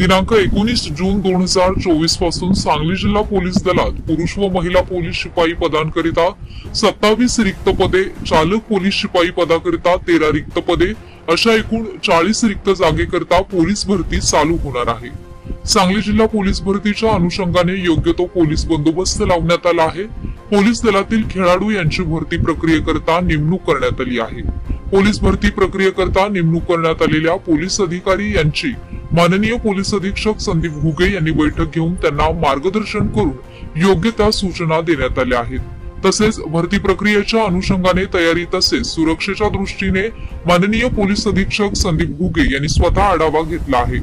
दिनांक 19 जून 2024 पासून सांगली जिल्हा पोलीस दलात पुरुष व महिला पोलीस शिपाई पदांकरिता 27 रिक्त पदे, चालक पोलीस शिपाई पदाकरिता 13 रिक्त पदे अशा एकूण 40 रिक्त जागेकरिता पोलीस भरती चालू होणार आहे। सांगली जिल्हा पोलीस भरतीच्या अनुषंगाने योग्य तो पोलीस बंदोबस्त लावण्यात आला आहे। पोलीस दलातील खेळाडू यांची भरती प्रक्रियेकरिता नेमणूक करण्यात आली आहे। पोलीस भरती प्रक्रियेकरिता नेमणूक करण्यात आलेल्या पोलीस अधिकारी यांची माननीय पोलीस अधीक्षक संदीप घुगे यांनी बैठक घेऊन त्यांना मार्गदर्शन करून योग्य त्या सूचना देण्यात आल्या आहेत। तसेच भरती प्रक्रियेच्या अनुषंगाने तयारी तसेच सुरक्षेच्या दृष्टीने माननीय पोलीस अधीक्षक संदीप घुगे यांनी स्वतः आढावा घेतला आहे।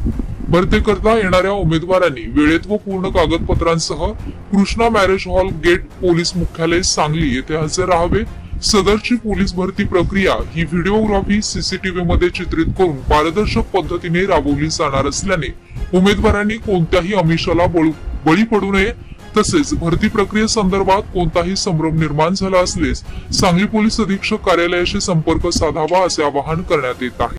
भरतीकरता येणाऱ्या उमेदवारांनी वेळेत व पूर्ण कागदपत्रांसह Krishna marriage hall gate police मुख्यालय सांगली येथे हजर राहावे। सदरची पोलीस भरती प्रक्रिया ही व्हिडिओग्राफी सीसीटीव्ही मध्ये चित्रित करून पारदर्शक पद्धतीने राबवली जाणार असल्याने उमेदवारांनी कोणत्याही आमिषाला बळी पडू नये। तसेच भरती प्रक्रियेसंदर्भात कोणताही संभ्रम निर्माण झाला असल्यास सांगली पोलीस अधीक्षक कार्यालयाशी संपर्क साधावा असे आवाहन करण्यात येत आहे।